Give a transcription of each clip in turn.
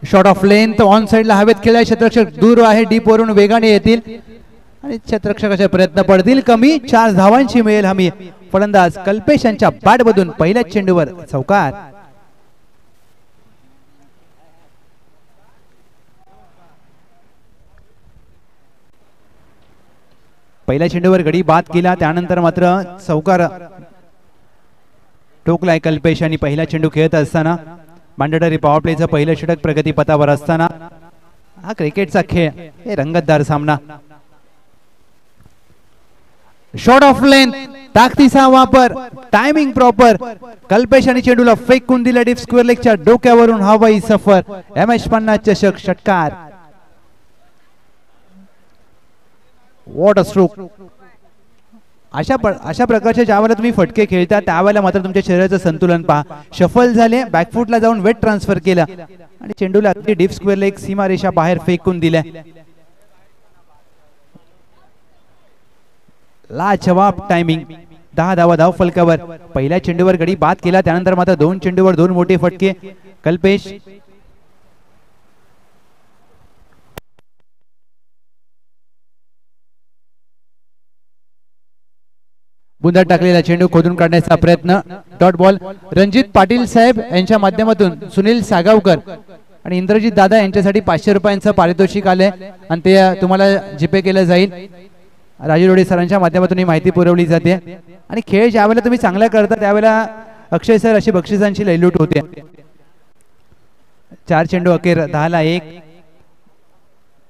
Shot of length on साइडला हवेत खेळला, क्षेत्ररक्षक दूर आहे, डीप वरून वेगाने येतील आणि क्षेत्ररक्षकाचे प्रयत्न पडतील कमी. 4 धावांची मिळेल हमी. फलंदाज कल्पेश यांच्या बॅटमधून पहिल्याच चेंडूवर चौकार. पहिल्या चेंडूवर गडी बाद केला, त्यानंतर मात्र चौकार ठोकलाय कल्पेश यांनी पहिला चेंडू खेळत असताना. मॅन्डेटरी पॉवर प्लेचं पहिलं षटक प्रगतीपथावर असताना हा क्रिकेटचा खेळ, हे रंगतदार सामना. शॉट ऑफ लेंथ, ताकदीचा वापर, टायमिंग प्रॉपर. कल्पेश आणि चेंडूला फेकून दिला डीप स्क्वेअर लेगच्या डोक्यावरून. हवाई सफर. MS50 चषक षटकार. What a stroke. अशा प्रकारचे ज्यावेळेला तुम्ही फटके खेळता त्यावेळेला मात्र तुमच्या शरीराचं संतुलन पहा. शफल झाले, बॅकफुटला जाऊन वेट ट्रान्सफर केलं आणि चेंडूला अगदी डीप स्क्वेअर लेग सीमारेषा बाहेर फेकून दिल्या. लाजवाब टायमिंग. 10 धावा धाव फलकावर. पहिल्या चेंडूवर गडी बाद केला, त्यानंतर मात्र 2 चेंडूवर 2 मोठे फटके. कल्पेश बुंदात टाकलेला चेंडू खोदून काढण्याचा प्रयत्न. Dot ball. रणजित पाटील साहेब यांच्या माध्यमातून सुनील सागावकर आणि इंद्रजित दादा यांच्यासाठी 500 रुपयांचं पारितोषिक आले आणि ते तुम्हाला जीपे केलं जाईल. राजू रोडे सरांच्या माध्यमातून ही माहिती पुरवली जाते. आणि खेळ ज्यावेळेला तुम्ही चांगला करता त्यावेळेला अक्षय सर अशी बक्षिसांची लयलूट होते. 4 चेंडू अखेर 10 ला 1.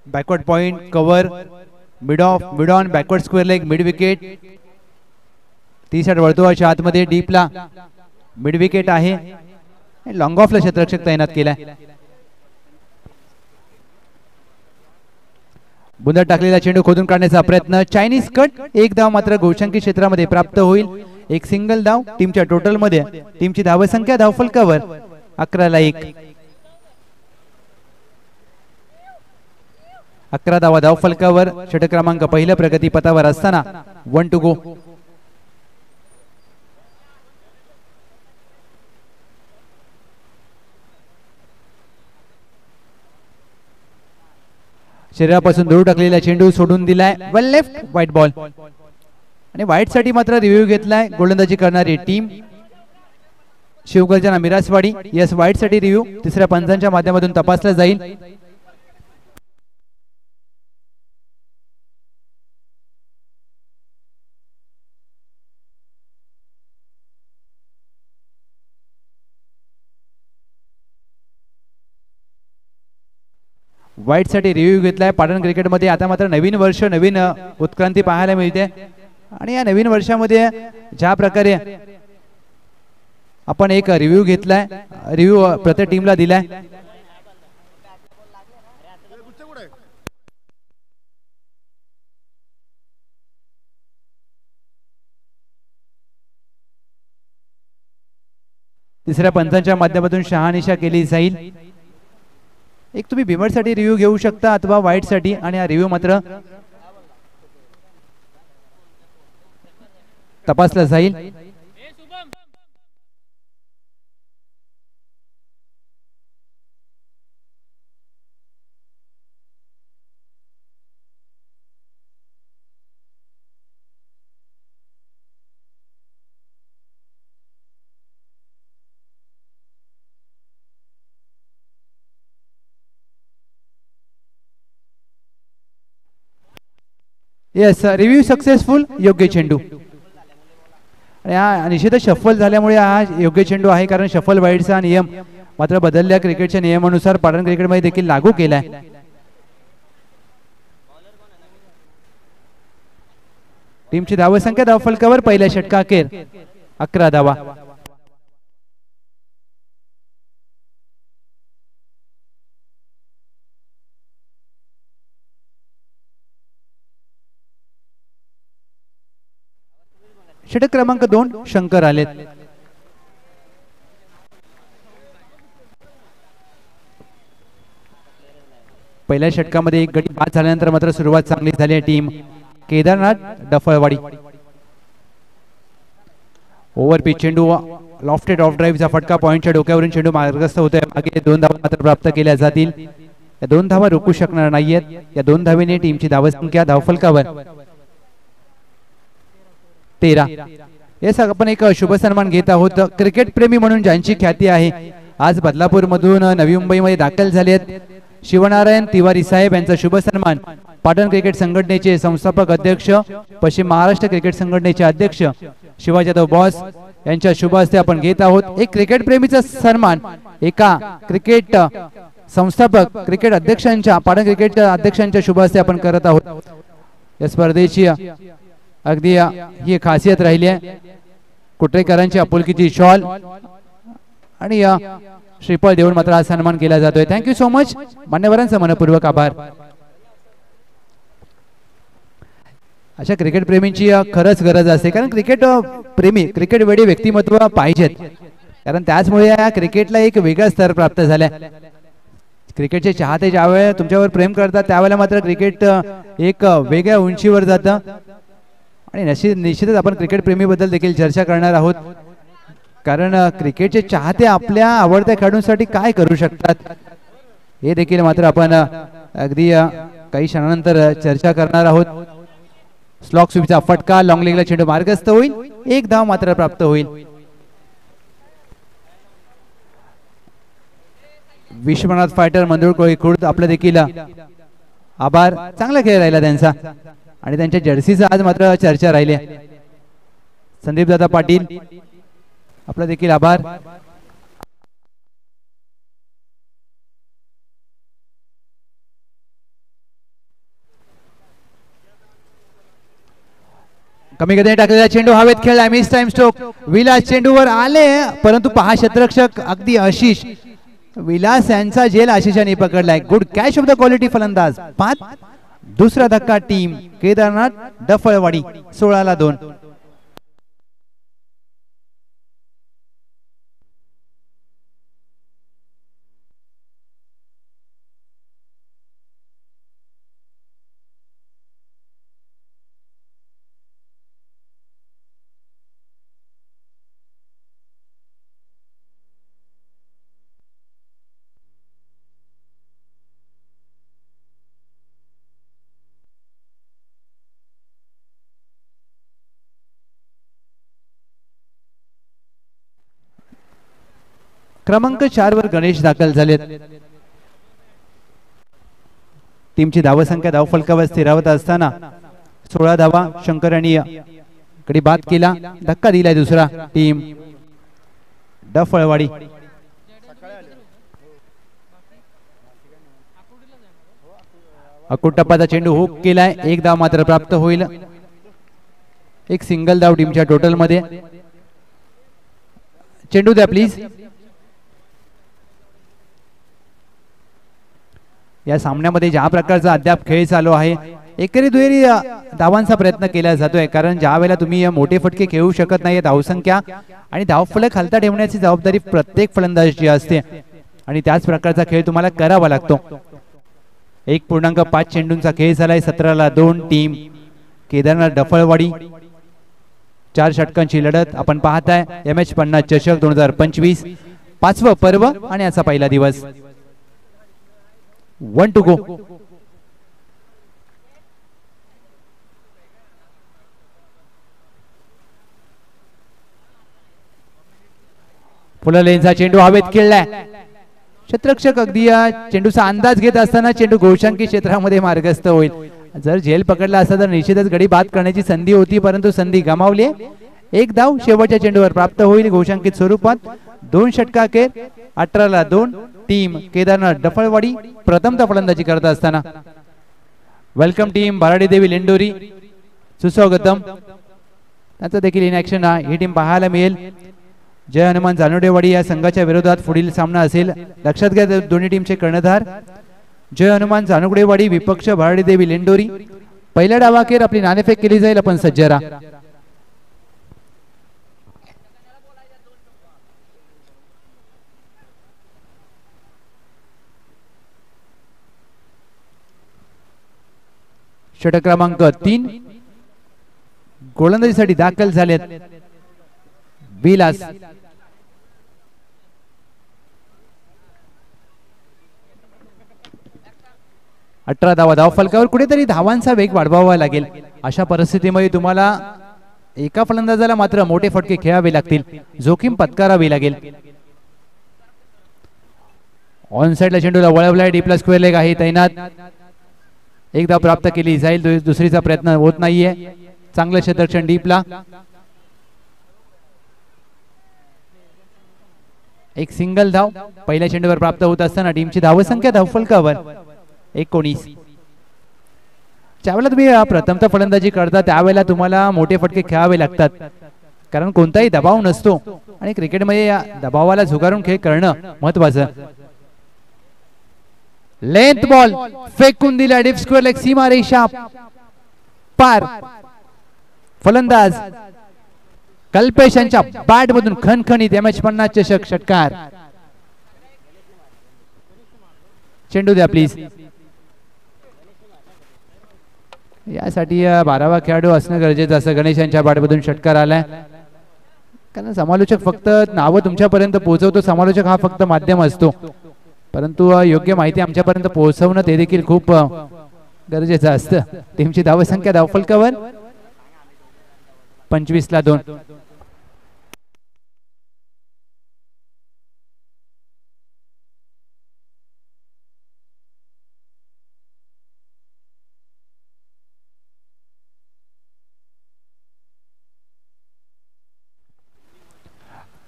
Backward point, cover, mid of, mid on, backward square leg, mid wicket. 30 वर्तुळाच्या आतमध्ये डीपला मिड विकेट आहे. लॉंग ऑफला क्षेत्ररक्षक तैनात केलाय. बुंदात टाकलेला चेंडू खोदून काढण्याचा प्रयत्न. Chinese cut. 1 धाव मात्र गोलशंकी क्षेत्रामध्ये प्राप्त होईल. एक सिंगल धाव. टीमच्या टोटल मध्ये टीमची धावसंख्या धावफलकावर 11 ला 1. 11 धावा धावफलकावर. षटक क्रमांक पहिल्या प्रगतीपथावर असताना 1 टू गो. शरीरापासून दूर टाकलेला चेंडू सोडून दिलाय. वेल लेफ्ट. White ball. आणि व्हाईट साठी मात्र रिव्ह्यू घेतलाय गोलंदाजी करणारी टीम शिवगर्जना मिरासवाडी. यस, व्हाईट साठी रिव्ह्यू 3ऱ्या पंचांच्या माध्यमातून तपासला जाईल. व्हाईट साठी रिव्ह्यू घेतलाय. पाटण क्रिकेटमध्ये आता मात्र नवीन वर्ष, नवीन उत्क्रांती पाहायला मिळते. आणि या नवीन वर्षामध्ये ज्या प्रकारे आपण एक रिव्ह्यू घेतलाय, रिव्ह्यू प्रत्येक टीमला दिलाय. तिसऱ्या पंचांच्या माध्यमातून शहानिशा केली जाईल. एक तुम्ही बिमर साठी रिव्ह्यू घेऊ शकता अथवा व्हाईट साठी. आणि हा रिव्ह्यू मात्र तपासला जाईल. Yes, review successful. योग्य चेंडू. हा निश्चितच शफल झाल्यामुळे हा योग्य चेंडू आहे, कारण शफल वाईडचा नियम मात्र बदलल्या क्रिकेटच्या नियमानुसार पाटण क्रिकेटमध्ये देखील लागू केलाय. टीमची धावसंख्या धावफलकावर पहिल्या षटकाखेर 11 धावा. षटक क्रमांक 2 शंकर आलेत. पहिल्या षटकामध्ये एक गडी बाद झाल्यानंतर मात्र सुरुवात चांगली झाली आहे टीम केदारनाथ डफळवाडी. ओव्हर पिच चेंडू लॉफ्टेड ऑफ ड्राईव्हचा फटका पॉइंटच्या डोक्यावरून चेंडू मार्गस्थ होतोय. मागे 2 धावा मात्र प्राप्त केल्या जातील. या 2 धावा रोखू शकणार नाहीयेत. या 2 धावेने टीमची धावसंख्या धावफलकावर 13. येस, आपण एक शुभ सन्मान घेत आहोत. क्रिकेट प्रेमी म्हणून ज्यांची ख्याती आहे, आज बदलापूर मधून नवी मुंबईमध्ये दाखल झालेत शिवनारायण तिवारी साहेब यांचा शुभ सन्मान पाटण क्रिकेट संघटनेचे संस्थापक अध्यक्ष, पश्चिम महाराष्ट्र क्रिकेट संघटनेचे अध्यक्ष शिवाजी यादव बॉस यांच्या शुभ हस्ते आपण घेत आहोत. एक क्रिकेट प्रेमीचा सन्मान एका क्रिकेट संस्थापक क्रिकेट अध्यक्षांच्या, पाटण क्रिकेटच्या अध्यक्षांच्या शुभ हस्ते आपण करत आहोत. या स्पर्धेची अगदी ही खासियत राहिली आहे. कुटरेकरांची आपुलकीची शॉल आणि श्रीफळ देऊन मात्र हा सन्मान केला जातोय. Thank you so much. मान्यवरांचा मनपूर्वक आभार. अशा क्रिकेट प्रेमींची खरंच गरज असते, कारण क्रिकेट प्रेमी, क्रिकेट वेडी व्यक्तिमत्व पाहिजेत, कारण त्याचमुळे या क्रिकेटला एक वेगळा स्तर प्राप्त झालाय. क्रिकेटचे चाहते ज्यावेळेला तुमच्यावर प्रेम करतात त्यावेळेला मात्र क्रिकेट एक वेगळ्या उंचीवर जातं. आणि निश्चितच आपण क्रिकेट प्रेमी बद्दल देखील चर्चा करणार आहोत, कारण क्रिकेटचे चाहते आपल्या आवडत्या खेळाडूंसाठी काय करू शकतात हे देखील मात्र आपण अगदी काही क्षणानंतर चर्चा करणार आहोत. स्लॉक स्वीपचा फटका, लॉंग लेगला चेंडू मार्गस्थ होईल. 1 धाव मात्र प्राप्त होईल. विश्वनाथ फायटर मंदुळ कोळी खुर्द आपलं देखील आभार. चांगला खेळ राहिला त्यांचा आणि त्यांच्या जर्सीचा आज मात्र चर्चा राहिली. संदीप दादा पाटील आपला देखील आभार. कमी गतीने टाकलेला चेंडू हवेत खेळला. Miss time stroke. विलास चेंडूवर आले, परंतु पहा क्षेत्ररक्षक अगदी आशिष विलास यांचा झेल आशिषाने पकडलाय. Good catch of the quality फलंदाज. 5. दुसरा धक्का टीम केदारनाथ डफळवाडी. 16-2. क्रमांक 4 वर गणेश दाखल झालेत. टीमची धावसंख्या धावफलकावर स्थिरावत असताना 16 धावा शंकर यांनी कडे बाद केला. धक्का दिलाय दुसरा टीम डफळवाडी. अकुटप्पाचा चेंडू हुक केलाय. 1 धाव मात्र प्राप्त होईल. एक सिंगल धाव टीमच्या टोटल मध्ये. चेंडू द्या प्लीज. या सामन्यामध्ये ज्या प्रकारचा अद्याप खेळ चालू आहे, एकेरी दुहेरी धावांचा प्रयत्न केला जातोय, कारण ज्या वेळेला तुम्ही मोठे फटके खेळू शकत नाही, धावसंख्या आणि धावफलक हलता ठेवण्याची जबाबदारी प्रत्येक फलंदाजाची असते आणि त्याच प्रकारचा खेळ तुम्हाला करावा लागतो. 1.5 चेंडूंचा खेळ झालाय. 17-2 टीम केदारनाथ डफळवाडी. 4 षटकांची लढत आपण पाहताय. MH50 चषक 2025 5वं पर्व आणि याचा पहिला दिवस. 1 to go. फुललेंचा चेंडू हवेत खेळलाय. क्षेत्ररक्षक अगदी चेंडूचा अंदाज घेत असताना चेंडू गोशांकी क्षेत्रामध्ये मार्गस्थ होईल. जर झेल पकडला असता तर निश्चितच गडी बाद करण्याची संधी होती, परंतु संधी गमावली. 1 धाव शेवटच्या चेंडूवर प्राप्त होईल घोषांकित स्वरूपात. 2 षटकाखेर 18-2 टीम केदारनाथ डफळवाडी प्रथमतः फलंदाजी करत असताना. वेलकम टीम भराडी देवी लेंडोरी, सुस्वागतम. त्याचं देखील इन ऍक्शन ही टीम पाहायला मिळेल. जय हनुमान जानोडेवाडी या संघाच्या विरोधात पुढील सामना असेल. लक्षात घ्या दोन्ही टीमचे कर्णधार जय हनुमान जानोडेवाडी, विपक्ष भराडी देवी लेंडोरी. पहिल्या डावाखेर आपली नाणेफेक केली जाईल. आपण सज्ज राहा. षटक क्रमांक 3 गोलंदाजीसाठी दाखल झालेत विलास. 18 धावा धावफलकावर. कुठेतरी धावांचा वेग वाढवावा लागेल. अशा परिस्थितीमध्ये तुम्हाला एका फलंदाजाला मात्र मोठे फटके खेळावे लागतील, जोखीम पत्करावी लागेल. ऑन साइडला चेंडूला वळवलाय, डीपला स्क्वेअर लेग आहे तैनात. एक धाव प्राप्त केली जाईल, दुसरीचा प्रयत्न होत नाहीये. चांगलं क्षेत्ररक्षण डीपला. एक सिंगल धाव पहिल्या चेंडूवर प्राप्त होत असताना टीमची धावसंख्या धावफलकावर 19. ज्यावेळेला तुम्ही प्रथमतः फलंदाजी करता त्यावेळेला तुम्हाला मोठे फटके खेळावे लागतात, कारण कोणताही दबाव नसतो आणि क्रिकेटमध्ये या दबावाला झुगारून खेळ करणं महत्वाचं. लेंथ बॉल फेकून दिला, डीप स्क्वेअर लेग, सीमा रेषा पार. फलंदाज कल्पेश यांच्या बॅट मधून खणखणीत MH50 चषक षटकार. चेंडू द्या प्लीज. यासाठी 12वा खेळाडू असणं गरजेचं असं. गणेश यांच्या बॅटमधून षटकार आलाय, कारण समालोचक फक्त नावं तुमच्यापर्यंत पोहोचवतो, समालोचक हा फक्त माध्यम असतो, परंतु योग्य माहिती आमच्यापर्यंत पोहोचवणं ते देखील खूप गरजेचं असतं. टीमची धावसंख्या धावफलकावर 25-2.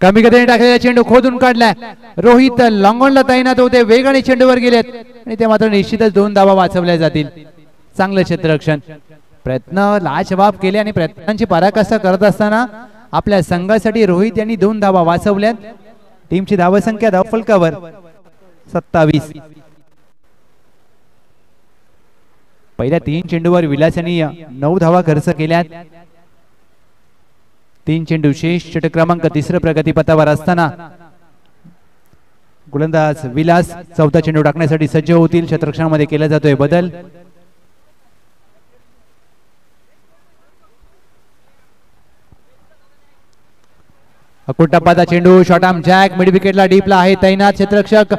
कमी गतीने टाकलेला चेंडू खोदून काढलाय. रोहित लॉंगॉनला तैनात होते, वेगाने चेंडूवर गेलेत आणि ते मात्र निश्चितच 2 धावा वाचवल्या जातील. चांगलं क्षेत्ररक्षण. प्रयत्न लाजवाब केले आणि प्रयत्नांची पराकाष्ठा करत असताना आपल्या संघासाठी रोहित यांनी 2 धावा वाचवल्यात. टीमची धावसंख्या धावफलकावर 27. पहिल्या 3 चेंडूवर विलास यांनी 9 धावा खर्च केल्यात. 3 चेंडू शेष. षटक क्रमांक 3 प्रगतीपथावर असताना गोलंदाज विलास 4था चेंडू टाकण्यासाठी सज्ज होतील. क्षेत्ररक्षणामध्ये केला जातोय बदल. टप्पाचा चेंडू, शॉर्ट आर्म जॅक, मिड विकेटला डीपला आहे तैनात क्षेत्ररक्षक.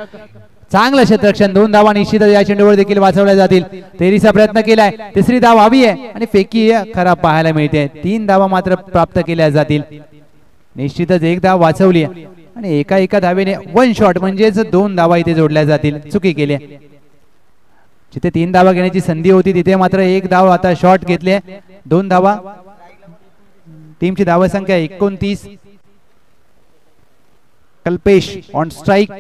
चांगलं क्षेत्ररक्षण. 2 धावा निश्चित या चेंडूवर देखील वाचवल्या जातील. 13चा प्रयत्न केलाय, 3री धाव हवी आहे आणि फेकी खराब पाहायला मिळते. 3 धावा मात्र प्राप्त केल्या जातील. निश्चितच 1 धाव वाचवली आणि एका धावेने 1 शॉट म्हणजेच 2 धावा इथे जोडल्या जातील. चुकी केली. जिथे 3 धावा घेण्याची संधी होती तिथे मात्र 1 धाव आता शॉट घेतले. 2 धावा. टीमची धावसंख्या 29. Kalpesh on strike.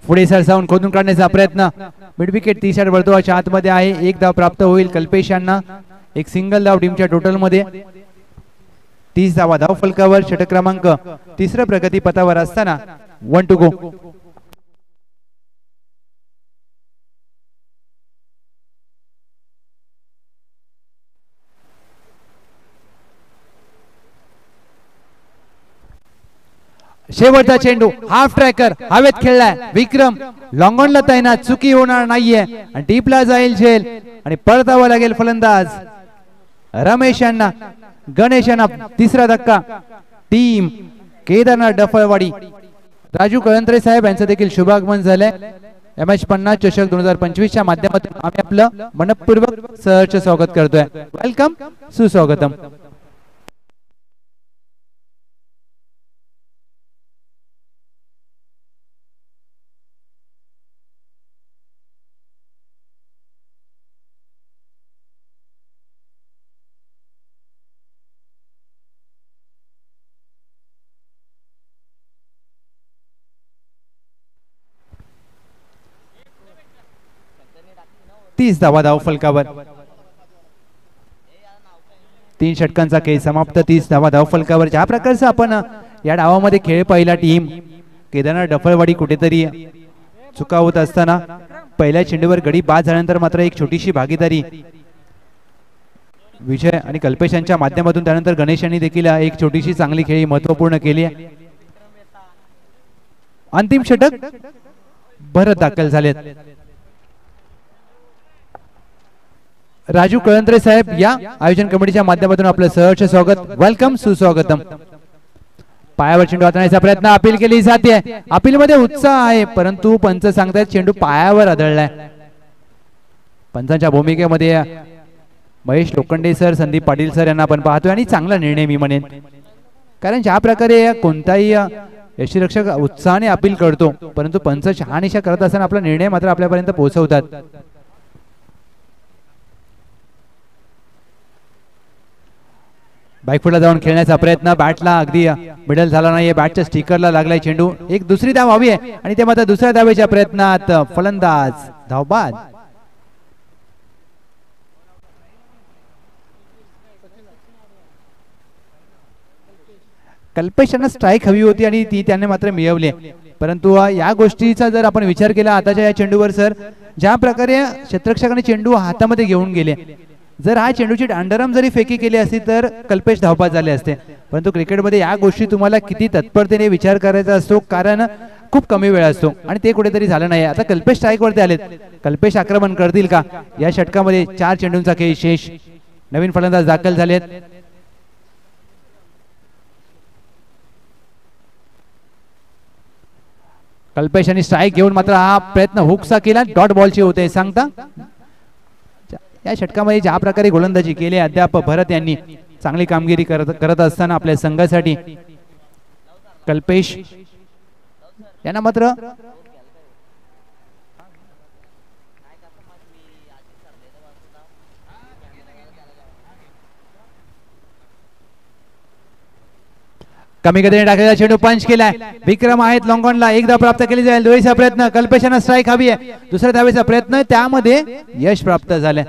पुढे सरसावून खोदून काढण्याचा प्रयत्न. मिड विकेट 30 वर्तुळाच्या आतमध्ये आहे. 1 धाव प्राप्त होईल कल्पेश यांना. एक सिंगल धाव टीमच्या टोटल मध्ये. 30 धावा धावफलकावर. षटक क्रमांक 3 प्रगतीपथावर असताना 1 to go. शेवटचा चेंडू हाफ ट्रॅकर हवेत खेळलाय. विक्रम लॉंगॉनला तैनात. चुकी होणार नाहीये आणि डीपला जाईल झेल आणि परतावा लागेल फलंदाज रमेश यांना. गणेश यांना 3रा धक्का. टीम केदारनाथ डफळवाडी राजू कळंत्रे साहेब यांचं देखील शुभागमन झालंय. MH50 चषक 2025 माध्यमातून आम्ही आपलं मनपूर्वक सहर्ष स्वागत करतोय. वेलकम, सुस्वागतम. धावा धावफलकावर. 3 षटकांचा खेळ समाप्त. 30 धावा धावफलकावर. ज्या प्रकारचा आपण या डावामध्ये खेळ पाहिला, टीम केदारनाथ डफळवाडी कुठेतरी चुका होत असताना पहिल्या चेंडूवर गडी बाद झाल्यानंतर मात्र एक छोटीशी भागीदारी विजय आणि कल्पेश यांच्या माध्यमातून, त्यानंतर गणेश यांनी देखील एक छोटीशी चांगली खेळी महत्वपूर्ण केली आहे. अंतिम षटक भरत दाखल झालेत. राजू कळंत्रे साहेब या आयोजन कमिटीच्या माध्यमातून आपलं सहर्ष स्वागत. वेलकम, सुस्वागतम. पायावर चेंडू हाताळण्याचा प्रयत्न, अपील केली जाते. अपील मध्ये उत्साह आहे, परंतु पंच सांगतायत चेंडू पायावर आदळलाय. पंचांच्या भूमिकेमध्ये महेश लोखंडे सर, संदीप पाटील सर यांना आपण पाहतोय आणि चांगला निर्णय मी म्हणेन, कारण ज्या प्रकारे कोणताही यष्टीरक्षक उत्साहाने अपील करतो, परंतु पंच शहानिशा करत असताना आपला निर्णय मात्र आपल्यापर्यंत पोहोचवतात. बॅकफुटला जाऊन खेळण्याचा प्रयत्न, बॅटला अगदी मिडल झाला नाहीये, बॅटच्या स्टिकरला लागलाय चेंडू. एक दुसरी धाव हवी आहे आणि ते मात्र दुसऱ्या धावेच्या प्रयत्नात फलंदाज धावबाद. कल्पेश यांना स्ट्राईक हवी होती आणि ती त्याने मात्र मिळवली, परंतु या गोष्टीचा जर आपण विचार केला आताच्या या चेंडूवर सर, ज्या प्रकारे क्षेत्ररक्षकाने चेंडू हातामध्ये घेऊन गेले, जर हा चेंडूची अंडरआर्म जरी फेकी केली असती तर कल्पेश धावबाद झाले असते. परंतु क्रिकेटमध्ये या गोष्टी तुम्हाला किती तत्परतेने विचार करायचा असतो, कारण खूप कमी वेळ असतो आणि ते कुठेतरी झालं नाही. आता कल्पेश स्ट्राईक वरती आलेत, कल्पेश आक्रमण करतील का? या षटकामध्ये 4 चेंडूंचा खेळ शेष. नवीन फलंदाज दाखल झालेत. कल्पेश यांनी स्ट्राईक घेऊन मात्र हा प्रयत्न हुकचा केला, डॉट बॉलची होते सांगता. या षटकामध्ये ज्या प्रकारे गोलंदाजी केली अद्याप भरत यांनी चांगली कामगिरी करत असताना आपल्या संघासाठी कल्पेश यांना मात्र कमी गतीने टाकलेला चेंडू पंच केलाय. विक्रम आहेत लॉंगॉनला, एकदा प्राप्त केली जाईल. दोरीचा प्रयत्न, कल्पेशांना स्ट्राईक हवी आहे. दुसऱ्या धावेचा प्रयत्न, त्यामध्ये यश प्राप्त झालं.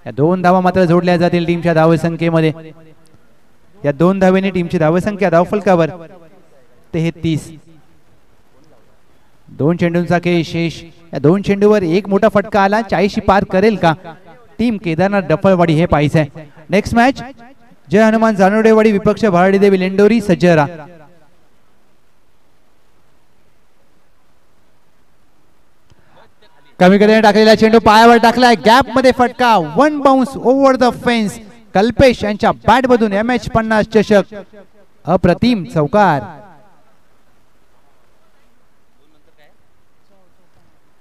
या 2 धावा मात्र जोडल्या जातील टीमच्या धावसंख्येमध्ये. या 2 धावेने टीमची धावसंख्या धावफलकावर 33. 2 चेंडूंचा खेळ शेष. या 2 चेंडूवर एक मोठा फटका आला, 40 पार करेल का टीम केदारनाथ डफळवाडी हे पाहायचंय. नेक्स्ट मॅच जय हनुमान जानोडेवाडी विपक्ष भारडीदेवी लेंडोरी सज्जरा. कमी गतीने टाकलेला चेंडू पायावर टाकलाय, गॅप मध्ये फटका, 1 bounce over the fence. Kalpesh यांच्या बॅट मधून MH50 चषक, अप्रतिम चौकार.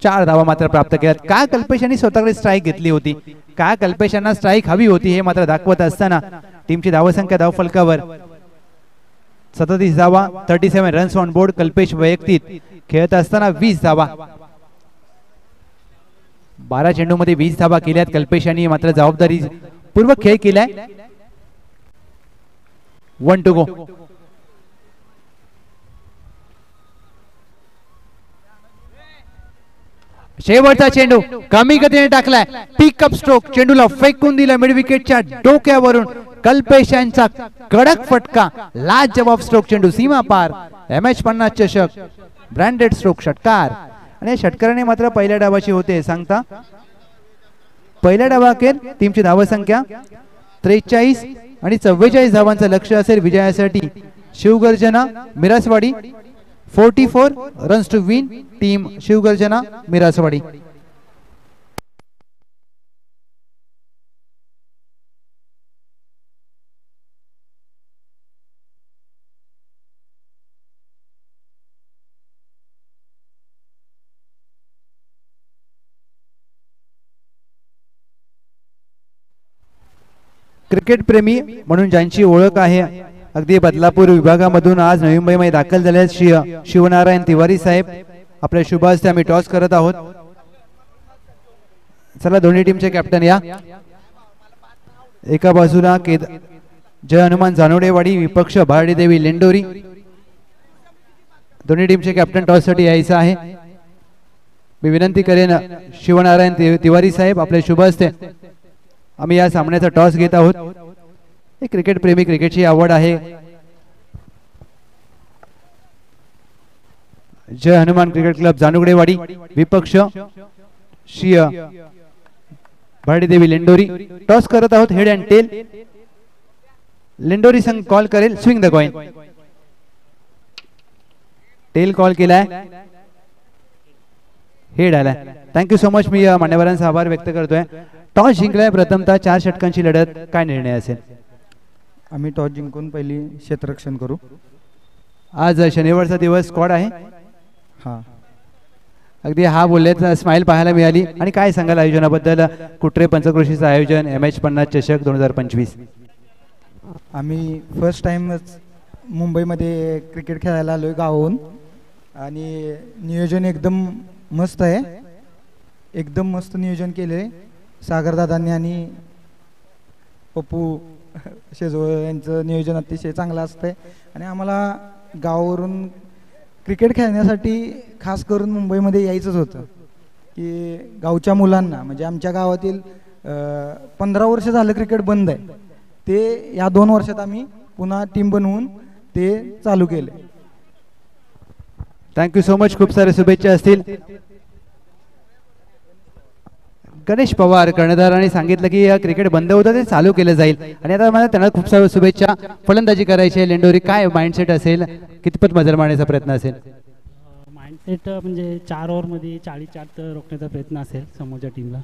4 धावा मात्र प्राप्त केल्यात. का कल्पेश यांनी स्वतःकडे स्ट्राईक घेतली होती, का कल्पेश यांना स्ट्राईक हवी होती हे मात्र दाखवत असताना टीमची धावसंख्या धावफलकावर 37 धावा, 37 रन्स ऑन बोर्ड. कल्पेश वैयक्तिक खेळत असताना 20 धावा, 12 चेंडू मध्ये 20 धावा केल्यात. कल्पेश यांनी मात्र जबाबदारी पूर्वक खेळ केलाय. 1 टू गो. शेवटचा चेंडू कमी गतीने टाकलाय, पिकअप स्ट्रोक, चेंडूला फेकून दिला मिड विकेटच्या डोक्यावरून. कल्पेश यांचा कडक फटका, लाजवाब स्ट्रोक, चेंडू सीमा पार. MH50 चषक, ब्रँडेड स्ट्रोक, षटकार. आणि षटकाराने मात्र पहिल्या डावाची होते सांगता. पहिल्या डावाखेर टीमची धावसंख्या 43 आणि 44 धावांचं लक्ष असेल विजयासाठी. Shivgarjana Miraswadi 44 runs to win. Team Shivgarjana Miraswadi. Cricket प्रेमी म्हणून ज्यांची ओळख आहे, अगदी बदलापूर विभागामधून आज नवी मुंबईमध्ये दाखल झाले शिवनारायण तिवारी साहेब, आपल्या शुभ हस्ते आम्ही टॉस करत आहोत. चला दोन्ही टीमचे कॅप्टन या. एका बाजूला जय हनुमान जानोडेवाडी विपक्ष भारडीदेवी लेंडोरी. दोन्ही टीमचे कॅप्टन टॉस साठी यायचं आहे. मी विनंती करेन शिवनारायण तिवारी साहेब, आपल्या शुभ हस्ते आम्ही या सामन्याचा टॉस घेत आहोत. एक क्रिकेट प्रेमी, क्रिकेटची आवड आहे. जय हनुमान क्रिकेट क्लब जानुगडेवाडी विपक्ष श्री भारडीदेवी लेंडोरी. टॉस करत आहोत, हेड अँड टेल. लेंडोरी संघ कॉल करेल, swing the coin. Tail call केलाय, हेड आलाय. Thank you so much. मी मान्यवरांचा आभार व्यक्त करतोय. टॉस जिंकलाय प्रथमतः, 4 षटकांची लढत, काय निर्णय असेल? आम्ही टॉस जिंकून पहिली क्षेत्ररक्षण करू. आज शनिवारचा दिवस स्क्वॉड आहे. हां अगदी हा बोलल्यात स्माइल पाहायला मिळाली. आणि काय सांगाल आयोजनाबद्दल? कुट्रे पंचक्रोशीचं आयोजन MH50 चषक 2025. आम्ही फर्स्ट टाइमच मुंबईमध्ये क्रिकेट खेळायला आलो आहे गावाहून आणि नियोजन एकदम मस्त आहे. एकदम मस्त नियोजन केलं आहे सागरदादांनी आणि पप्पू शेजवळ यांचं नियोजन अतिशय चांगलं असतं आहे. आणि आम्हाला गावावरून क्रिकेट खेळण्यासाठी खास करून मुंबईमध्ये यायचंच होतं की गावच्या मुलांना म्हणजे आमच्या गावातील 15 वर्ष झालं क्रिकेट बंद आहे ते या 2 वर्षात आम्ही पुन्हा टीम बनवून ते चालू केले. Thank you so much. खूप सारे शुभेच्छा असतील. गणेश पवार कर्णधारांनी सांगितलं की क्रिकेट बंद होतं ते चालू केलं जाईल आणि आता मला त्यांना खूप साऱ्या शुभेच्छा. फलंदाजी करायची आहे लेंडोरी, काय माइंडसेट असेल, कितपत मजल मारण्याचा प्रयत्न असेल? माइंडसेट म्हणजे 4 ओव्हरमध्ये 40 तर रोखण्याचा प्रयत्न असेल समोरच्या टीमला.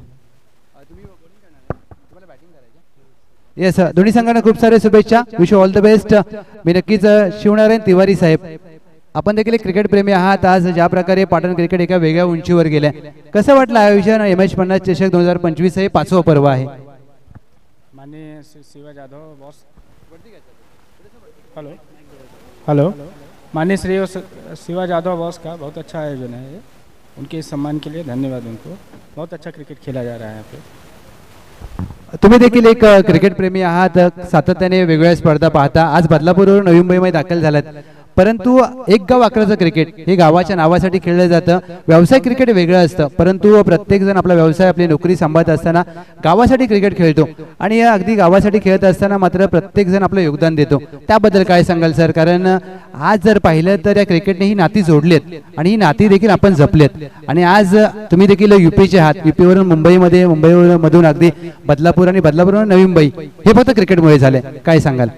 येस, दोन्ही संघांना खूप सारे शुभेच्छा. Wish all the best. मी नक्कीच शिवनारायण तिवारी साहेब, आपण देखील एक क्रिकेट प्रेमी आहात. आज ज्या प्रकारे पाटण क्रिकेट एका वेगळ्या उंचीवर गेले, कसं वाटलं आयोजन? MH50 चषक 2025 हे 5वं पर्व आहे. माननीय शिवा जाधव बॉस, हेलो माननीय श्री शिवा जाधव बॉस का बहुत अच्छा आयोजन है ये. उनके सम्मान के लिए धन्यवाद. उनको बहुत अच्छा क्रिकेट खेला जा रहा है यहाँ पे. तुम्ही देखील एक क्रिकेट प्रेमी आहात, सातत्याने वेगवेगळ्या स्पर्धा पाहता. आज बदलापूरवरून नवी मुंबईमध्ये दाखल झालात, परंतु एक गाव अकराचं क्रिकेट हे गावाच्या नावासाठी खेळलं जातं. व्यवसाय क्रिकेट वेगळं असतं, परंतु प्रत्येक जण आपला व्यवसाय आपली नोकरी सांभाळत असताना गावासाठी क्रिकेट खेळतो आणि अगदी गावासाठी खेळत असताना मात्र प्रत्येक जण आपलं योगदान देतो. त्याबद्दल काय सांगाल सर? कारण आज जर पाहिलं तर या क्रिकेटने ही नाती जोडलेत आणि ही नाती देखील आपण जपलेत. आणि आज तुम्ही देखील UPचे आहात. UPवरून मुंबईमध्ये, मुंबईमधून अगदी बदलापूर आणि बदलापूरवरून नवी मुंबई, हे फक्त क्रिकेटमुळे झाले. काय सांगाल?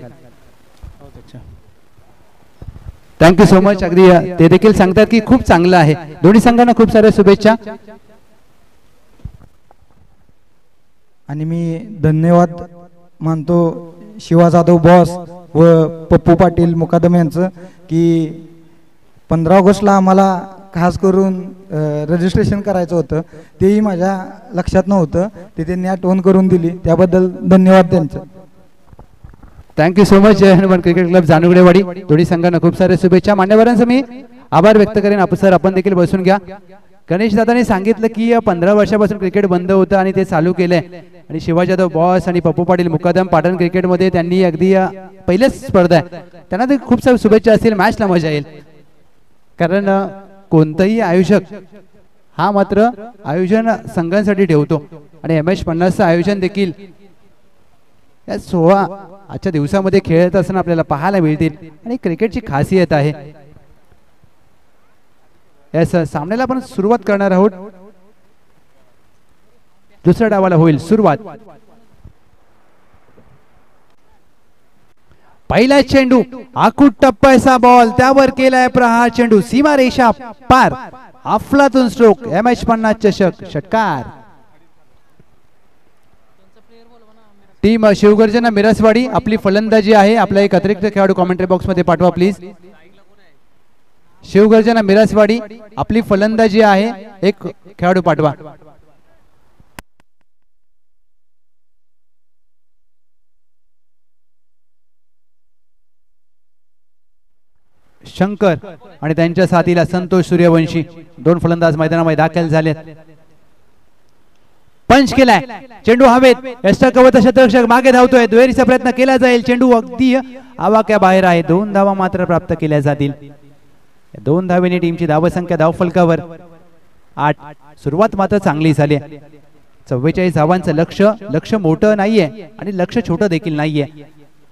Thank you so much. अगदी ते देखील सांगतात की खूप चांगलं आहे. दोन्ही संघांना खूप साऱ्या शुभेच्छा. आणि मी धन्यवाद मानतो शिवा जाधव बॉस व पप्पू पाटील मुकादम यांचं की 15 ऑगस्टला आम्हाला खास करून रजिस्ट्रेशन करायचं होतं, तेही माझ्या लक्षात नव्हतं, ते त्यांनी आठवण करून दिली, त्याबद्दल धन्यवाद त्यांचं. Thank you so much. Jai Hanuman cricket club Janugadewadi, दोन्ही संघांना खूप सारे शुभेच्छा. मान्यवरांचं मी आभार व्यक्त करेन. सर आपण देखील बसून घ्या. गणेश दादांनी सांगितलं की 15 वर्षापासून क्रिकेट बंद होतं आणि ते चालू केलंय. आणि शिवा जाधव बॉस आणि पप्पू पाटील मुकादम पाटण क्रिकेटमध्ये त्यांनी अगदी पहिलेच स्पर्धा आहे, त्यांना ते खूप साऱ्या शुभेच्छा असतील. मॅचला मजा येईल, कारण कोणताही आयोजक हा मात्र आयोजन संघांसाठी ठेवतो आणि MH50चं आयोजन देखील या 16 आजच्या दिवसामध्ये खेळत असताना आपल्याला पाहायला मिळतील आणि क्रिकेटची खासियत आहे. यास सामन्याला आपण सुरुवात करणार आहोत. दुसऱ्या डावाला होईल सुरुवात. पहिला चेंडू, आखूट टप्प्याचा बॉल, त्यावर केलाय प्रहार. चेंडू सीमा रेषा पार, अफलातून स्ट्रोक. MH50 चषक षटकार. टीम शिवगर्जना मिरसवाडी, आपली फलंदाजी आहे. आपला एक अतिरिक्त खेळाडू कॉमेंट्री बॉक्स मध्ये पाठवा प्लीज. शिवगर्जना मिरसवाडी, आपली फलंदाजी आहे, एक खेळाडू पाठवा. शंकर आणि त्यांच्या साथीला संतोष सूर्यवंशी, 2 फलंदाज मैदानामध्ये दाखल झालेत. पंच केलाय, चेंडू हवेत, यष्टकवत क्षेत्ररक्षक मागे धावतोय, दुहेरीचा प्रयत्न केला जाईल. चेंडू अगदी आवाक्या बाहेर आहे. 2 धावा मात्र प्राप्त केल्या जातील. 2 धावेने टीमची धावसंख्या धावफलकावर 8. सुरुवात मात्र चांगली झाली. 44 धावांचं लक्ष मोठं नाहीये आणि लक्ष छोटं देखील नाहीये,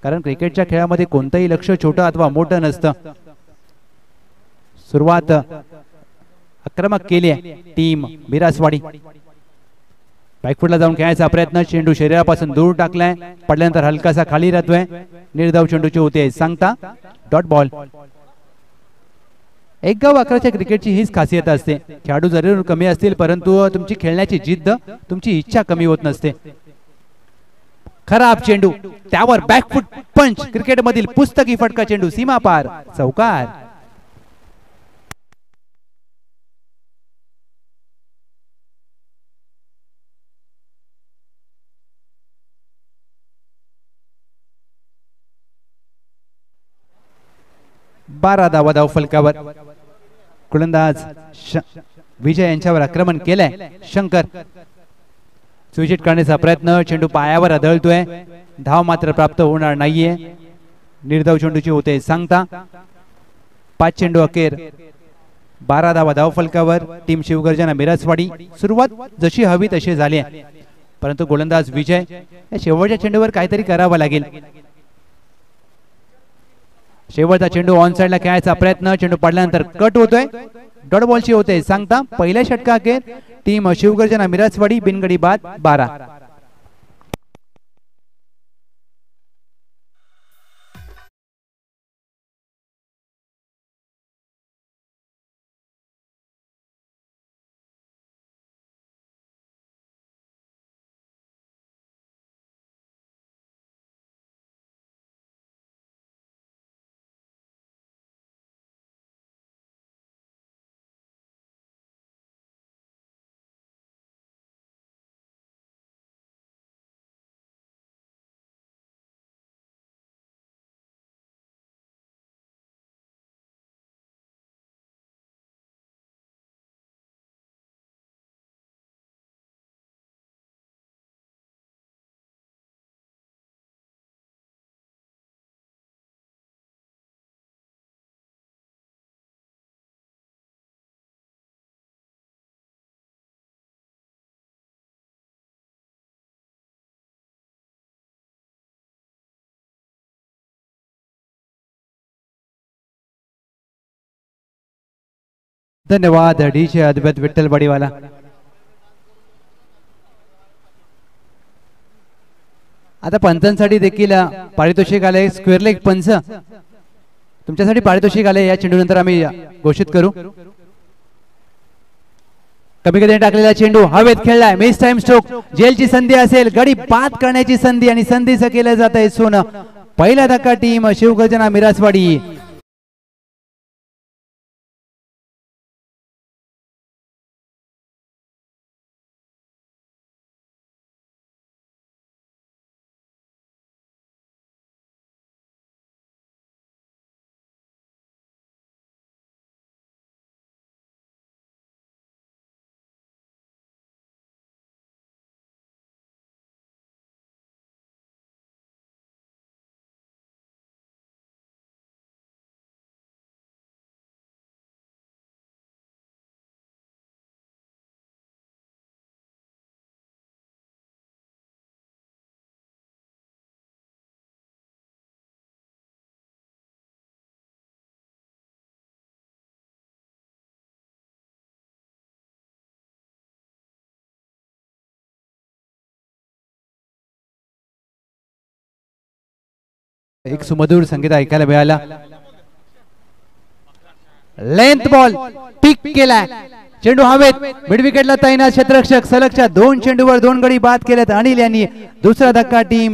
कारण क्रिकेटच्या खेळामध्ये कोणतंही लक्ष छोटं अथवा मोठं नसतं. सुरुवात आक्रमक केली आहे टीम मिरासवाडी. बॅकफुटला जाऊन खेळायचा प्रयत्न, चेंडू शरीरापासून दूर टाकलाय, पडल्यानंतर हलकासा खाली राहतोय. निर्धाव चेंडूचे होते सांगता डॉट बॉल. एक गाव अकराच्या क्रिकेटची हीच खासियत असते. खेळाडू जरूर कमी असतील, परंतु तुमची खेळण्याची जिद्द, तुमची इच्छा कमी होत नसते. खराब चेंडू, त्यावर बॅकफुट पंच. क्रिकेट मधील पुस्तकी फटका चेंडू सीमा पार, चौकार. 12 धावा धाव फलकावर. गोलंदाज विजय यांच्यावर आक्रमण केलंय. शंकर स्विचिट करण्याचा प्रयत्न, चेंडू पायावर आदळतोय, धाव मात्र प्राप्त होणार नाहीये. निर्धाव चेंडूची होते सांगता. 5 चेंडू अखेर, 12 धावा धाव फलकावर. टीम शिवगर्जना मिरजवाडी सुरुवात जशी हवी तशी झाली आहे, परंतु गोलंदाज विजय या शेवटच्या चेंडूवर काहीतरी करावं लागेल. शेवटचा चेंडू ऑन साइडला खेळायचा प्रयत्न, चेंडू पडल्यानंतर कट होतोय. डॉट बॉलची होते सांगता. पहिल्या षटका अखेर टीम शिवगर्जना मिरजवाडी बिनगडी बाद 12. धन्यवाद डीजे अद्वैत विठ्ठल बडीवाला. आता पंचांसाठी देखील पारितोषिक आले. स्क्वेअर लेग पंच तुमच्यासाठी पारितोषिक आले. या चेंडू नंतर आम्ही घोषित करू. कमी गतीने टाकलेला चेंडू हवेत खेळलाय. मिस टाइम स्ट्रोक, जेलची संधी असेल, गडी बाद करण्याची संधी आणि संधीचं केलं जात आहे सोनं. पहिला धक्का टीम शिवगर्जना मिरजवाडी. एक सुमधुर संगीत ऐकायला मिळाला. लेंथ बॉल पिक केलाय. चेंडू हवेत, मिड विकेटला तैनात क्षेत्ररक्षक. सलगच्या 2 चेंडूवर 2 गडी बाद केलेत अनिल यांनी. दुसरा धक्का टीम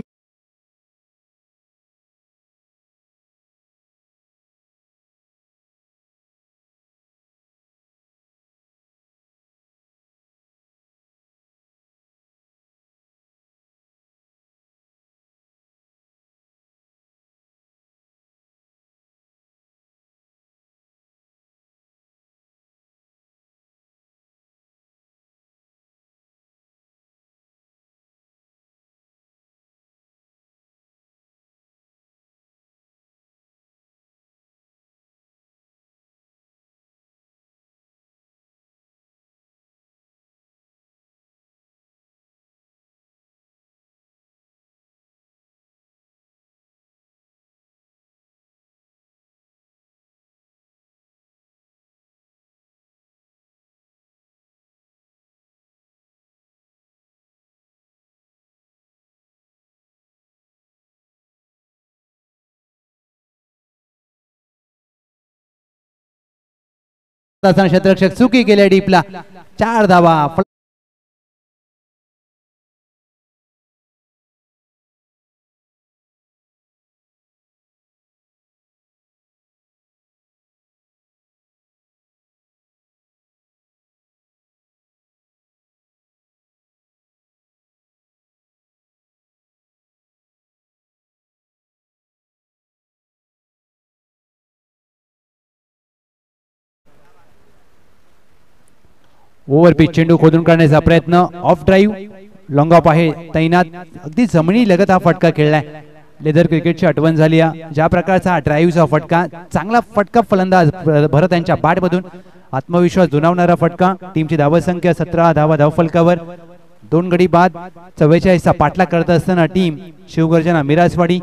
क्षेत्ररक्षक चुकी केली डीपला. 4 धावा. ओव्हर पिच चेंडू खोदून काढण्याचा प्रयत्न, ऑफ ड्राईव्ह, लॉंग ऑफ आहे तैनात. अगदी जमिनी लगत हा फटका खेळलाय. लेदर क्रिकेटची आठवण झाली. ज्या प्रकारचा ड्राईव्हचा फटका, चांगला फटका फलंदाज भरत यांच्या बॅटमधून, आत्मविश्वास दुणावणारा फटका. टीमची धावसंख्या 17 धावा धावफलकावर, 2 गडी बाद. 44चा पाठलाग करत असताना टीम शिवगर्जना मिरासवाडी.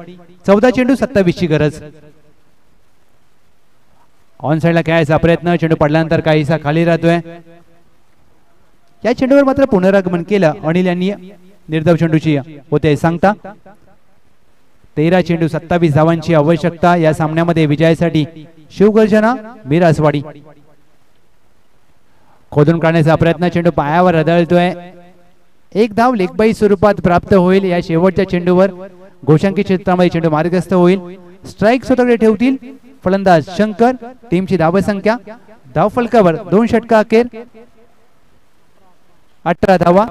14 चेंडू 27 ची गरज. ऑन साइडला खेळायचा प्रयत्न, चेंडू पडल्यानंतर काहीसा खाली राहतोय. या चेंडूवर मात्र पुनरागमन केलं अनिल यांनी. निर्धाव चेंडूची होते सांगता. 13 चेंडू 27 धावांची आवश्यकता या सामन्यामध्ये विजयासाठी शिवगर्जना मिरासवाडी. खोदून काढण्याचा प्रयत्न, चेंडू पायावर आदळतोय. 1 धाव लेगबाई स्वरूपात प्राप्त होईल. या शेवटच्या चेंडूवर घोषांकी क्षेत्रामध्ये चेंडू मार्गस्थ होईल. स्ट्राईक स्वतःकडे ठेवतील फलंदाज शंकर. टीमची धावसंख्या धावफलकावर 2 षटका अखेर 18 धावा.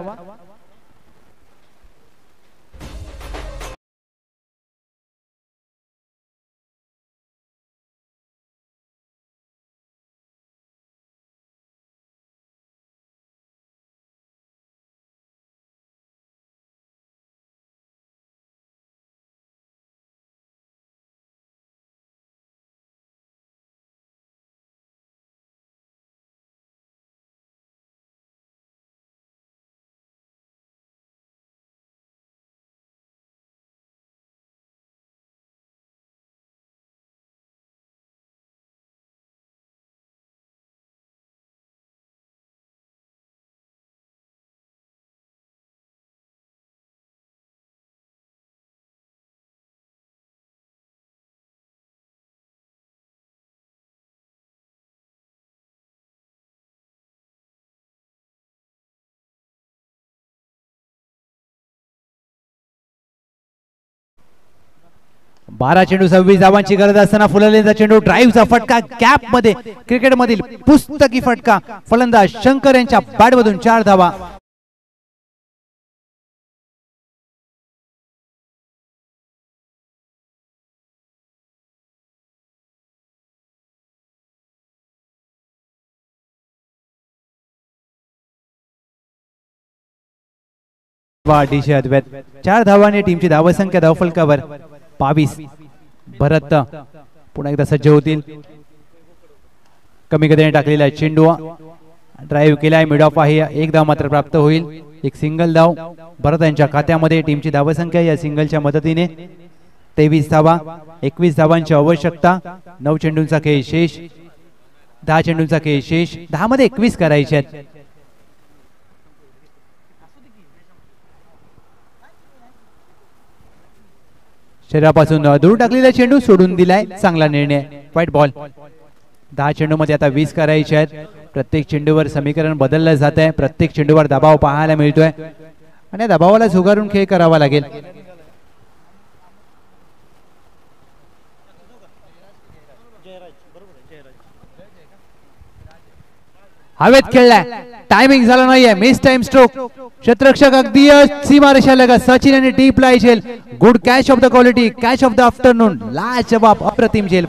बारा चेंडू 26 धावांची गरज असताना फुललेला चेंडू, ड्राईव्हचा फटका गॅप मध्ये, क्रिकेट मधील पुस्तकी फटका. फलंदाज शंकर यांच्या बॅटमधून 4 धावा. अद्वैत 4 धावांनी टीमची धावसंख्या धावफलकावर 22. भरत पुन्हा एकदा सज्ज होतील. कमी गतीने टाकलेला चेंडू ड्राईव्ह केलाय, मिड ऑफ आहे. 1 धाव मात्र प्राप्त होईल. 1 सिंगल धाव भरत यांच्या खात्यामध्ये. टीमची धावसंख्या या सिंगलच्या मदतीने 23 धावा. 21 धावांची आवश्यकता. 9 चेंडूंचा खेळ शेष. 10 चेंडूंचा खेळ शेष. 10 मध्ये 21 करायचे आहेत. शरीरापासून दूर टाकलेला चेंडू सोडून दिलाय. चांगला निर्णय. White ball. 10 चेंडू मध्ये आता 20 करायचे आहेत. प्रत्येक चेंडूवर समीकरण बदललं जात आहे. प्रत्येक चेंडूवर दबाव पाहायला मिळतोय आणि दबावाला झुगारून खेळ करावा लागेल. हवेत खेळलाय. टायमिंग झाला नाहीये. Miss time stroke. क्षेत्ररक्षक अगदी सीमारेषा लगत. सचिन यांनी डीप लाय झेल. Good catch of the quality. Catch of the afternoon. लाजवाब अप्रतिम झेल.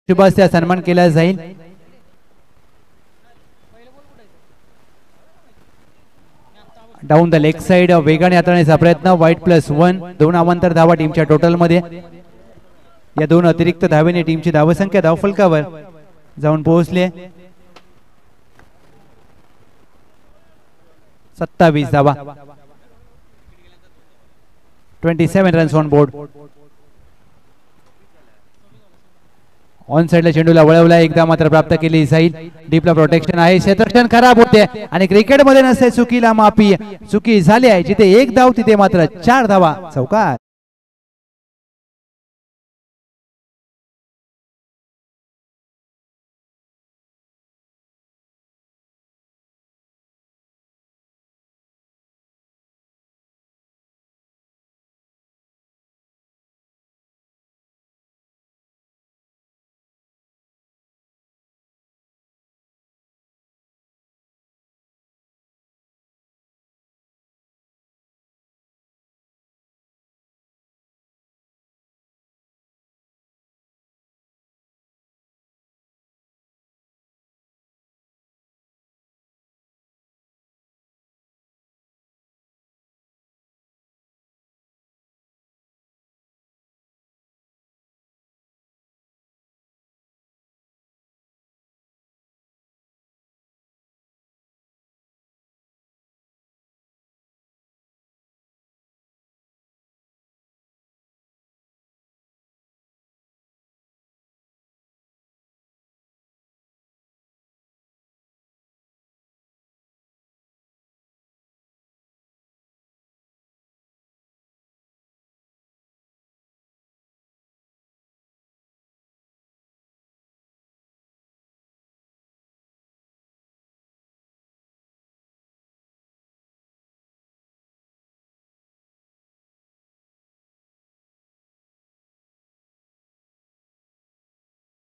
शुभास्या सन्मान केला जाईल. डाऊन द लेग साइड वेगाने हाताळण्याचा प्रयत्न. व्हाईट +1. 2 अवांतर धावा टीमच्या टोटल मध्ये. या 2 अतिरिक्त धावेने टीमची धावसंख्या धावफलकावर जाऊन पोहोचले 27 धावा. 27 रन्स ऑन बोर्ड. ऑन साइडला चेंडूला वळवला, एकदा मात्र प्राप्त केली जाईल. डीपला प्रोटेक्शन आहे, क्षेत्ररक्षण खराब होते आणि क्रिकेटमध्ये नसते चुकीला माफी. चुकी झाली आहे, जिथे एक धाव तिथे मात्र 4 धावा. चौकार.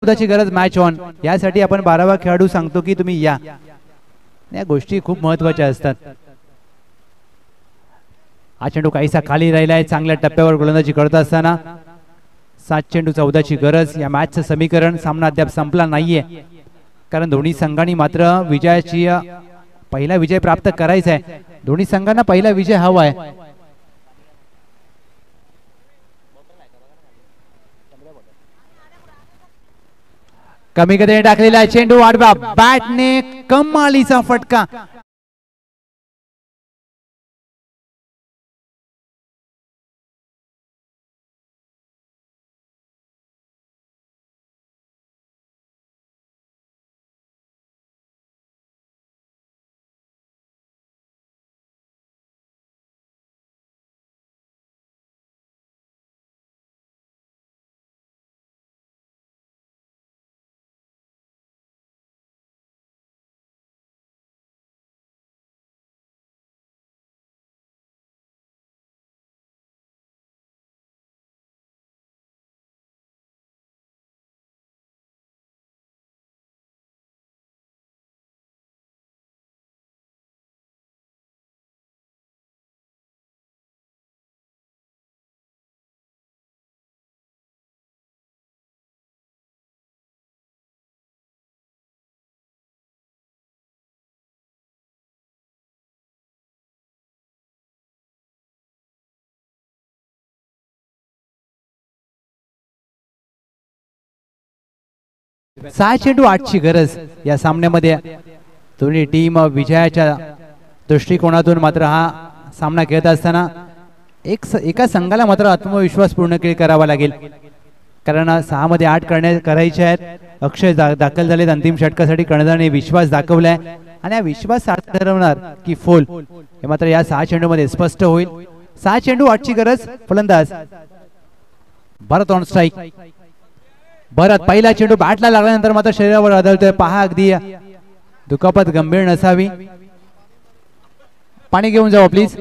ची गरज मॅच ऑन. यासाठी आपण 12वा खेळाडू सांगतो की तुम्ही या गोष्टी खूप महत्वाच्या असतात. हा चेंडू काहीसा खाली राहिलाय. चांगल्या टप्प्यावर गोलंदाजी करत असताना 7 चेंडू 14ची गरज. या मॅचचं समीकरण सामना अद्याप संपला नाहीये, कारण दोन्ही संघांनी मात्र विजयाची पहिला विजय प्राप्त करायचा आहे. दोन्ही संघांना पहिला विजय हवा आहे. कमी गतीने टाकलेला चेंडू आडवा बॅटने कमालीचा फटका. सहा चेंडू 8ची गरज या सामन्यामध्ये. दोन्ही टीम विजयाच्या दृष्टिकोनातून मात्र हा सामना खेळत असताना एका संघाला मात्र आत्मविश्वास पूर्ण करावा लागेल, कारण 6 मध्ये 8 करायचे आहेत. अक्षय दाखल झालेत अंतिम षटकासाठी. कर्णधाराने विश्वास दाखवलाय आणि हा विश्वास सार्थ ठरवणार की फोल हे मात्र या 6 चेंडू मध्ये स्पष्ट होईल. 6 चेंडू 8ची गरज. फलंदाज भरत ऑन स्ट्राइक. भरत पहिला चेंडू बॅटला लागल्यानंतर मात्र शरीरावर आदळतोय. पहा, अगदी दुखापत गंभीर नसावी. पाणी घेऊन जावा प्लीज.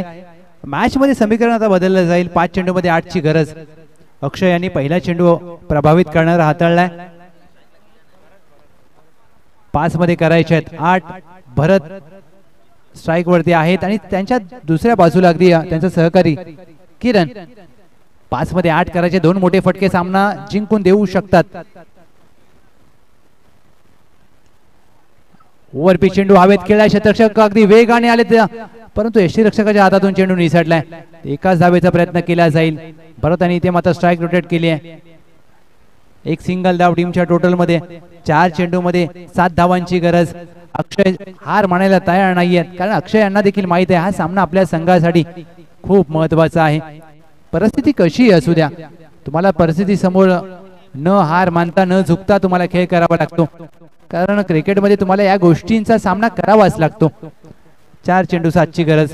आहे. मॅच मध्ये समीकरण आता बदललं जाईल. 5 चेंडूमध्ये 8 ची गरज. अक्षय यांनी पहिला चेंडू प्रभावित करणारा हाताळलाय. 5 मध्ये करायचे आहेत 8. भरत स्ट्राइक वरती आहेत आणि त्यांच्या दुसऱ्या बाजूला अगदी त्यांचा सहकारी किरण. 5 मध्ये 8 करायचे. 2 मोठे फटके सामना जिंकून देऊ शकतात. ओव्हरपिच चेंडू हवेत खेळलाय. शतरक्षक अगदी वेगाने आले परंतु यष्टीरक्षकाच्या हातातून चेंडू निसटलाय. एकाच धावेचा प्रयत्न केला जाईल. भरताने इथे मात्र स्ट्राइक रोटेट केली आहे. एक सिंगल धाव टीमच्या टोटल मध्ये. 4 चेंडू मध्ये 7 धावांची गरज. अक्षय हार मानायला तयार नाहीये कारण अक्षय यांना देखील माहित आहे हा सामना आपल्या संघासाठी खूप महत्वाचा आहे. परिस्थिती कशी असू द्या तुम्हाला परिस्थिती समोर न हार मानता न झुकता तुम्हाला खेळ करावा लागतो कारण क्रिकेटमध्ये तुम्हाला या गोष्टींचा सामना करावाच लागतो. 4 चेंडू 7 ची गरज.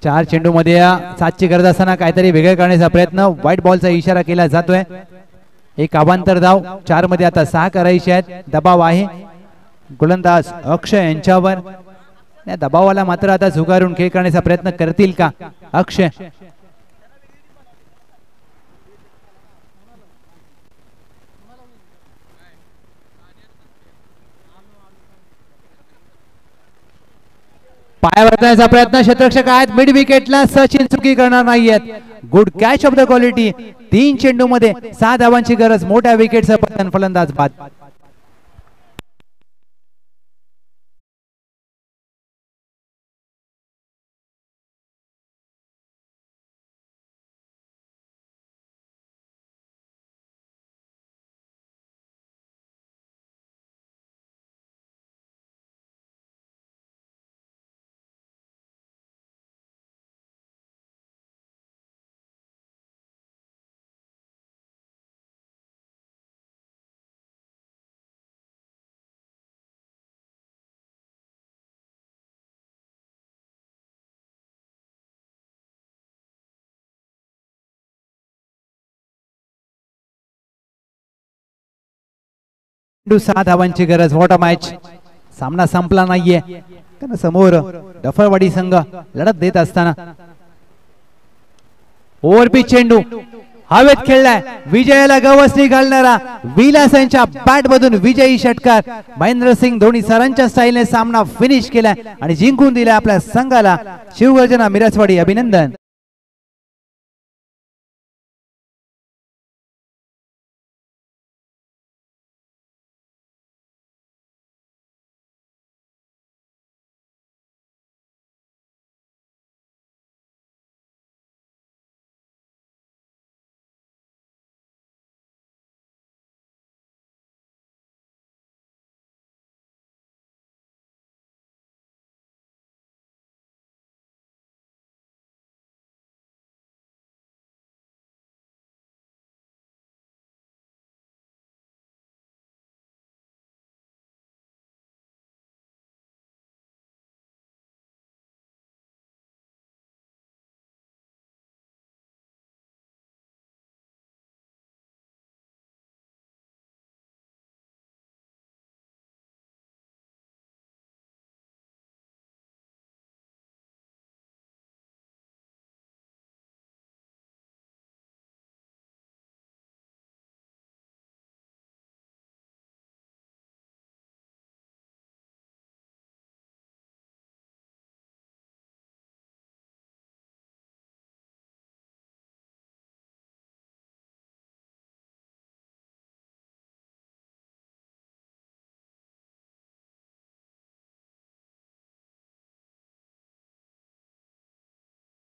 चार चेंडू मध्ये 7 ची गरज असताना काहीतरी वेगळे करण्याचा प्रयत्न. व्हाईट बॉलचा इशारा केला जातोय. एक अवांतर धाव. 4 मध्ये आता 6 करायचे आहेत. दबाव आहे गोलंदाज अक्षय यांच्यावर. या दबावाला मात्र आता झुगारून खेळ करण्याचा प्रयत्न करतील का अक्षय. पायावर करण्याचा प्रयत्न. क्षेत्ररक्षक आहेत मिड विकेटला. सचिन चुकी करणार नाहीयेत. Good catch of the quality. 3 चेंडू मध्ये 6 धावांची गरज. मोठ्या विकेटचं पतन. फलंदाज बाद. चेंडू 6 धावांची गरज. What a match. सामना संपला नाहीये कारण समोर डफळवाडी संघ लढत देत असताना. ओव्हरपिच चेंडू हवेत खेळलाय. विजयाला गवसणी घालणारा विलास यांच्या बॅट मधून विजयी षटकार. महेंद्रसिंग धोनी सरांच्या स्टाईलने सामना फिनिश केलाय आणि जिंकून दिलाय आपल्या संघाला. शिवगर्जना मिरजवाडी. अभिनंदन.